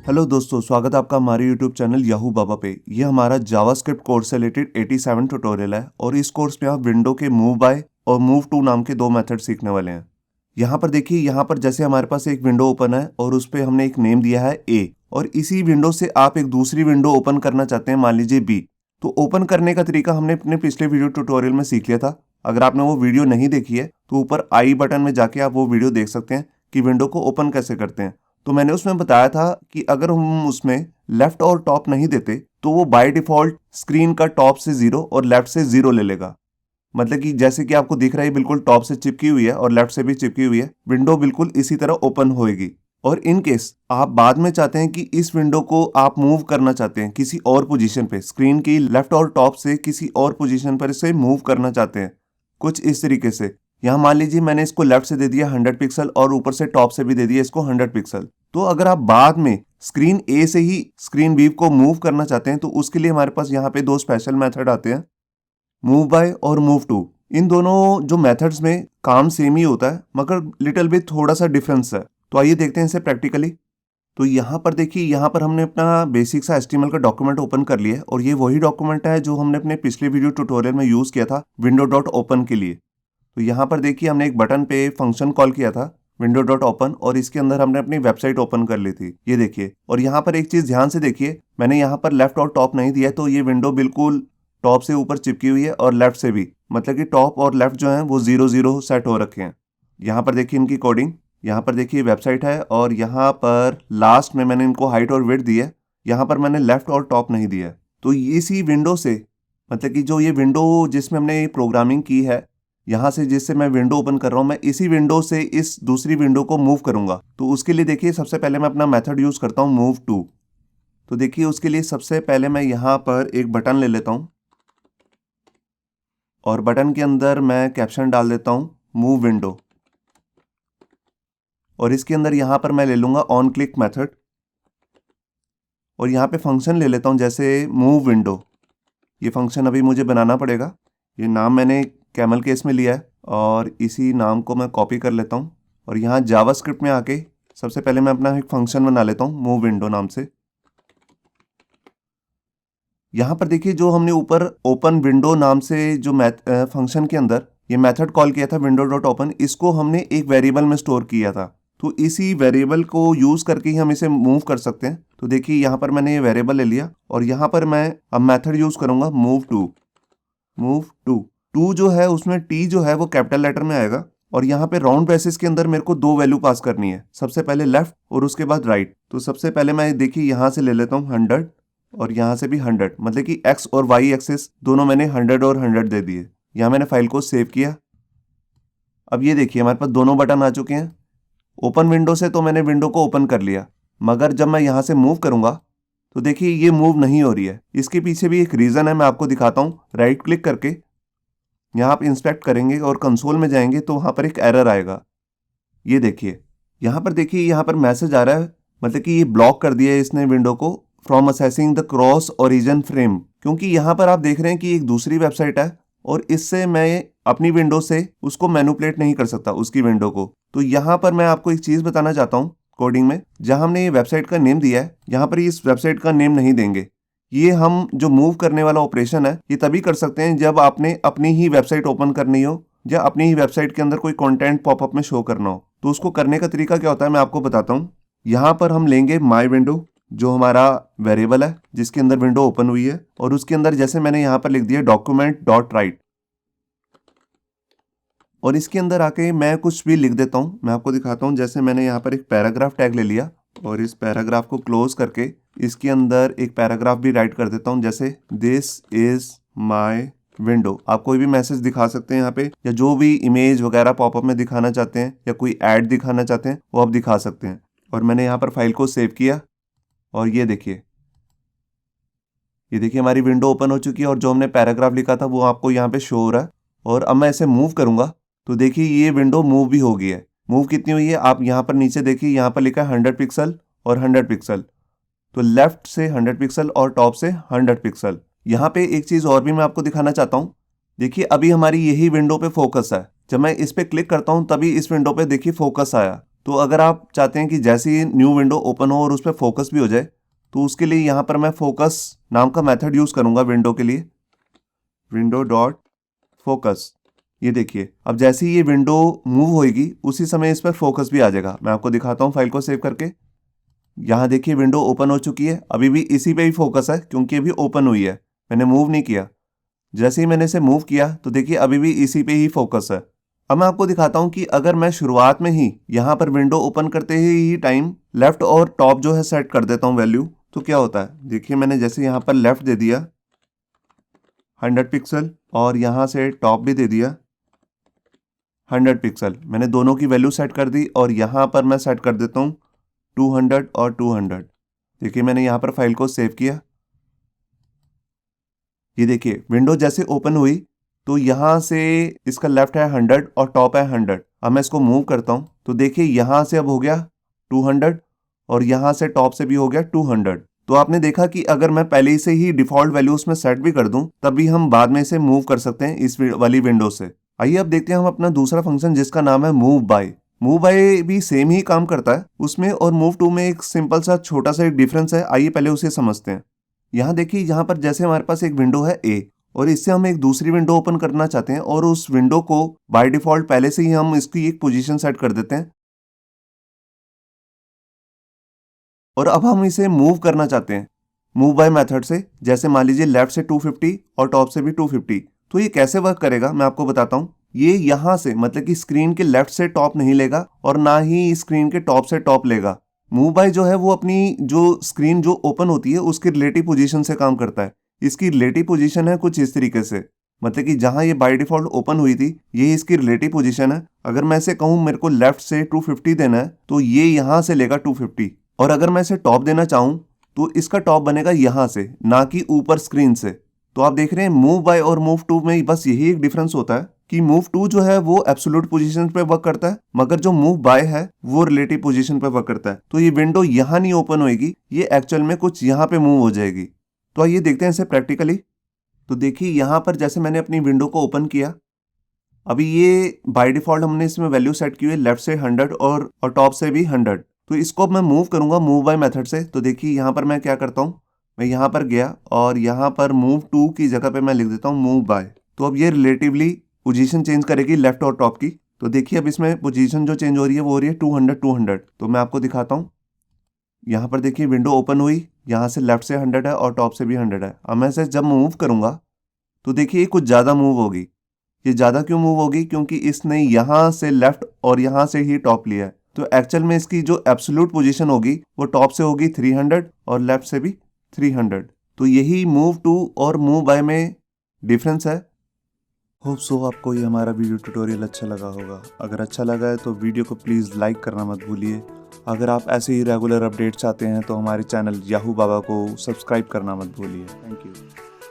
Hello दोस्तों, स्वागत है आपका हमारे यूट्यूब चैनल याहू बाबा पे। ये हमारा जावास्क्रिप्ट कोर्स से रिलेटेड 87 ट्यूटोरियल है और इस कोर्स में आप विंडो के मूव बाय और मूव टू नाम के दो मेथड सीखने वाले हैं। यहाँ पर देखिए, यहाँ पर जैसे हमारे पास एक विंडो ओपन है और उस पर हमने एक नेम दिया है ए, और इसी विंडो से आप एक दूसरी विंडो ओपन करना चाहते हैं, मान लीजिए बी। तो ओपन करने का तरीका हमने अपने पिछले वीडियो ट्यूटोरियल में सीख लिया था। अगर आपने वो वीडियो नहीं देखी है तो ऊपर आई बटन में जाके आप वो वीडियो देख सकते हैं कि विंडो को ओपन कैसे करते हैं। तो मैंने उसमें बताया था कि अगर हम उसमें लेफ्ट और टॉप नहीं देते तो वो बाय डिफॉल्ट स्क्रीन का टॉप से 0 और लेफ्ट से 0 ले लेगा। मतलब कि जैसे कि आपको दिख रहा है, बिल्कुल टॉप से चिपकी हुई है और लेफ्ट से भी चिपकी हुई है, विंडो बिल्कुल इसी तरह ओपन होएगी। और इन केस आप बाद में चाहते हैं कि इस विंडो को आप मूव करना चाहते हैं किसी और पोजीशन पे, स्क्रीन की लेफ्ट और टॉप से किसी और पोजीशन पर इसे मूव करना चाहते हैं, कुछ इस तरीके से। यहाँ मान लीजिए मैंने इसको लेफ्ट से दे दिया 100 पिक्सल और ऊपर से टॉप से भी दे दिया इसको 100 पिक्सल। तो अगर आप बाद में स्क्रीन ए से ही स्क्रीन बी को मूव करना चाहते हैं तो उसके लिए हमारे पास यहाँ पे दो स्पेशल मेथड आते हैं, मूव बाय और मूव टू। इन दोनों जो मेथड्स में काम सेम ही होता है मगर लिटिल बिट थोड़ा सा डिफरेंस है। तो आइए देखते हैं इसे प्रैक्टिकली। तो यहाँ पर देखिए, यहाँ पर हमने अपना बेसिक सा HTML का डॉक्यूमेंट ओपन कर लिया है और ये वही डॉक्यूमेंट है जो हमने अपने पिछले वीडियो ट्यूटोरियल में यूज़ किया था विंडो डॉट ओपन के लिए। तो यहाँ पर देखिए, हमने एक बटन पे फंक्शन कॉल किया था विंडो डॉट ओपन और इसके अंदर हमने अपनी वेबसाइट ओपन कर ली थी, ये देखिए। और यहाँ पर एक चीज़ ध्यान से देखिए, मैंने यहाँ पर लेफ्ट और टॉप नहीं दिया है, तो ये विंडो बिल्कुल टॉप से ऊपर चिपकी हुई है और लेफ्ट से भी, मतलब कि टॉप और लेफ्ट जो है वो 0 0 सेट हो रखे हैं। यहाँ पर देखिए इनकी कोडिंग, यहाँ पर देखिए वेबसाइट है और यहाँ पर लास्ट में मैंने इनको हाइट और विड्थ दी है, यहाँ पर मैंने लेफ्ट और टॉप नहीं दिया है। तो इसी विंडो से, मतलब कि जो ये विंडो जिसमें हमने प्रोग्रामिंग की है, यहाँ से जिससे मैं विंडो ओपन कर रहा हूँ, मैं इसी विंडो से इस दूसरी विंडो को मूव करूँगा। तो उसके लिए देखिए, सबसे पहले मैं अपना मेथड यूज़ करता हूँ मूव टू। तो देखिए उसके लिए सबसे पहले मैं यहाँ पर एक बटन ले लेता हूँ और बटन के अंदर मैं कैप्शन डाल देता हूँ मूव विंडो, और इसके अंदर यहाँ पर मैं ले लूँगा ऑन क्लिक मेथड और यहाँ पे फंक्शन ले लेता हूँ जैसे मूव विंडो। ये फंक्शन अभी मुझे बनाना पड़ेगा, ये नाम मैंने कैमल केस में लिया है और इसी नाम को मैं कॉपी कर लेता हूँ और यहाँ जावास्क्रिप्ट में आके सबसे पहले मैं अपना एक फंक्शन बना लेता हूँ मूव विंडो नाम से। यहाँ पर देखिए, जो हमने ऊपर ओपन विंडो नाम से जो फंक्शन के अंदर ये मेथड कॉल किया था विंडो डॉट ओपन, इसको हमने एक वेरिएबल में स्टोर किया था। तो इसी वेरिएबल को यूज़ करके ही हम इसे मूव कर सकते हैं। तो देखिए यहाँ पर मैंने ये वेरिएबल ले लिया और यहाँ पर मैं अब मेथड यूज़ करूँगा move to. Move to, to जो है उसमें टी जो है वो कैपिटल लेटर में आएगा और यहाँ पे राउंड ब्रेसेस के अंदर मेरे को दो वैल्यू पास करनी है, सबसे पहले लेफ्ट और उसके बाद राइट। तो सबसे पहले मैं देखिए यहाँ से ले लेता हूँ 100 और यहाँ से भी 100, मतलब कि एक्स और वाई एक्सिस दोनों मैंने 100 और 100 दे दिए। यहाँ मैंने फाइल को सेव किया। अब ये देखिए हमारे पास दोनों बटन आ चुके हैं। ओपन विंडो से तो मैंने विंडो को ओपन कर लिया, मगर जब मैं यहाँ से मूव करूँगा तो देखिए ये मूव नहीं हो रही है। इसके पीछे भी एक रीज़न है, मैं आपको दिखाता हूँ। राइट क्लिक करके यहाँ आप इंस्पेक्ट करेंगे और कंसोल में जाएंगे तो वहाँ पर एक एरर आएगा, ये देखिए। यहाँ पर देखिए, यहाँ पर मैसेज आ रहा है, मतलब कि ये ब्लॉक कर दिया है इसने विंडो को from assessing the cross origin frame, क्योंकि यहाँ पर आप देख रहे हैं कि एक दूसरी वेबसाइट है और इससे मैं अपनी विंडो से उसको मैनिपुलेट नहीं कर सकता उसकी विंडो को। तो यहाँ पर मैं आपको एक चीज़ बताना चाहता हूँ, कोडिंग में जहाँ हमने ये वेबसाइट का नेम दिया है, यहाँ पर इस वेबसाइट का नेम नहीं देंगे। ये हम जो मूव करने वाला ऑपरेशन है ये तभी कर सकते हैं जब आपने अपनी ही वेबसाइट ओपन करनी हो या अपनी ही वेबसाइट के अंदर कोई कंटेंट पॉपअप में शो करना हो। तो उसको करने का तरीका क्या होता है मैं आपको बताता हूँ। यहाँ पर हम लेंगे माई विंडो, जो हमारा वेरिएबल है जिसके अंदर विंडो ओपन हुई है, और उसके अंदर जैसे मैंने यहाँ पर लिख दिया डॉक्यूमेंट डॉट राइट, और इसके अंदर आके मैं कुछ भी लिख देता हूँ। मैं आपको दिखाता हूँ, जैसे मैंने यहाँ पर एक पैराग्राफ टैग ले लिया और इस पैराग्राफ को क्लोज करके इसके अंदर एक पैराग्राफ भी राइट कर देता हूँ, जैसे दिस इज माय विंडो। आप कोई भी मैसेज दिखा सकते हैं यहाँ पे, या जो भी इमेज वगैरह पॉपअप में दिखाना चाहते हैं या कोई ऐड दिखाना चाहते हैं वो आप दिखा सकते हैं। और मैंने यहाँ पर फाइल को सेव किया और ये देखिए हमारी विंडो ओपन हो चुकी है और जो हमने पैराग्राफ लिखा था वो आपको यहाँ पे शो हो रहा है। और अब मैं इसे मूव करूँगा तो देखिए ये विंडो मूव भी हो गई है। मूव कितनी हुई है आप यहाँ पर नीचे देखिए, यहाँ पर लिखा है 100 पिक्सल और 100 पिक्सल, तो लेफ्ट से 100 पिक्सल और टॉप से 100 पिक्सल। यहाँ पे एक चीज़ और भी मैं आपको दिखाना चाहता हूँ। देखिए अभी हमारी यही विंडो पे फोकस है, जब मैं इस पे क्लिक करता हूँ तभी इस विंडो पे देखिए फोकस आया। तो अगर आप चाहते हैं कि जैसे ही न्यू विंडो ओपन हो और उस पर फोकस भी हो जाए, तो उसके लिए यहाँ पर मैं फोकस नाम का मेथड यूज़ करूँगा विंडो के लिए, विंडो डॉट फोकस। ये देखिए, अब जैसे ही ये विंडो मूव होएगी उसी समय इस पर फोकस भी आ जाएगा। मैं आपको दिखाता हूँ फाइल को सेव करके। यहाँ देखिए विंडो ओपन हो चुकी है, अभी भी इसी पे ही फोकस है क्योंकि अभी ओपन हुई है, मैंने मूव नहीं किया। जैसे ही मैंने इसे मूव किया तो देखिए अभी भी इसी पे ही फोकस है। अब मैं आपको दिखाता हूँ कि अगर मैं शुरुआत में ही यहाँ पर विंडो ओपन करते ही टाइम लेफ्ट और टॉप जो है सेट कर देता हूँ वैल्यू, तो क्या होता है। देखिए मैंने जैसे यहाँ पर लेफ्ट दे दिया 100 पिक्सल और यहाँ से टॉप भी दे दिया 100 पिक्सल, मैंने दोनों की वैल्यू सेट कर दी और यहाँ पर मैं सेट कर देता हूँ 200 और 200। देखिए मैंने यहाँ पर फाइल को सेव किया। ये देखिए विंडो जैसे ओपन हुई तो यहाँ से इसका लेफ्ट है 100 और टॉप है 100। अब मैं इसको मूव करता हूँ तो देखिए यहाँ से अब हो गया 200 और यहाँ से टॉप से भी हो गया 200। तो आपने देखा कि अगर मैं पहले से ही डिफॉल्ट वैल्यू उसमें सेट भी कर दूं तब भी हम बाद में इसे मूव कर सकते हैं इस वाली विंडो से। आइए अब देखते हैं हम अपना दूसरा फंक्शन जिसका नाम है मूव बाय। मूव बाय भी सेम ही काम करता है उसमें, और मूव टू में एक सिंपल सा छोटा सा एक डिफरेंस है। आइए पहले उसे समझते हैं। यहाँ देखिए यहाँ पर जैसे हमारे पास एक विंडो है ए और इससे हम एक दूसरी विंडो ओपन करना चाहते हैं और उस विंडो को बाय डिफॉल्ट पहले से ही हम इसकी एक पोजीशन सेट कर देते हैं और अब हम इसे मूव करना चाहते हैं मूव बाय मेथड से। जैसे मान लीजिए लेफ्ट से 250 और टॉप से भी 250। तो ये कैसे वर्क करेगा मैं आपको बताता हूँ। ये यहाँ से मतलब कि स्क्रीन के लेफ्ट से टॉप नहीं लेगा और ना ही स्क्रीन के टॉप से टॉप लेगा। मूव बाय जो है वो अपनी जो स्क्रीन जो ओपन होती है उसकी रिलेटिव पोजीशन से काम करता है। इसकी रिलेटिव पोजीशन है कुछ इस तरीके से, मतलब कि जहां ये बाय डिफॉल्ट ओपन हुई थी ये इसकी रिलेटिव पोजीशन है। अगर मैं इसे कहूं मेरे को लेफ्ट से 250 देना है तो ये यहां से लेगा 250, और अगर मैं इसे टॉप देना चाहूं तो इसका टॉप बनेगा यहां से, ना कि ऊपर स्क्रीन से। तो आप देख रहे हैं मूव बाय और मूव टू में बस यही एक डिफरेंस होता है कि मूव टू जो है वो एब्सोल्यूट पोजीशन पे वर्क करता है, मगर जो मूव बाय है वो रिलेटिव पोजीशन पे वर्क करता है। तो ये विंडो यहाँ नहीं ओपन होएगी, ये एक्चुअल में कुछ यहाँ पे मूव हो जाएगी। तो आइए देखते हैं इसे प्रैक्टिकली। तो देखिए यहाँ पर जैसे मैंने अपनी विंडो को ओपन किया, अभी ये बाय डिफॉल्ट हमने इसमें वैल्यू सेट की हुई है लेफ्ट से 100 और टॉप से भी 100। तो इसको अब मैं मूव करूंगा मूव बाय मेथड से। तो देखिए यहाँ पर मैं क्या करता हूँ, मैं यहाँ पर गया और यहाँ पर मूव टू की जगह पे मैं लिख देता हूँ मूव बाय। तो अब ये रिलेटिवली पोजीशन चेंज करेगी लेफ्ट और टॉप की। तो देखिए अब इसमें पोजीशन जो चेंज हो रही है वो हो रही है 200 200। तो मैं आपको दिखाता हूँ। यहाँ पर देखिए विंडो ओपन हुई, यहाँ से लेफ्ट से 100 है और टॉप से भी 100 है। अब मैं इसे जब मूव करूंगा तो देखिए ये कुछ ज़्यादा मूव होगी। ये ज़्यादा क्यों मूव होगी, क्योंकि इसने यहाँ से लेफ्ट और यहाँ से ही टॉप लिया है। तो एक्चुअल में इसकी जो एब्सोल्यूट पोजीशन होगी वो टॉप से होगी 300 और लेफ्ट से भी 300। तो यही मूव टू और मूव बाय में डिफरेंस है। होप सो आपको ये हमारा वीडियो ट्यूटोरियल अच्छा लगा होगा। अगर अच्छा लगा है तो वीडियो को प्लीज़ लाइक करना मत भूलिए। अगर आप ऐसे ही रेगुलर अपडेट्स चाहते हैं तो हमारे चैनल याहू बाबा को सब्सक्राइब करना मत भूलिए। Thank you.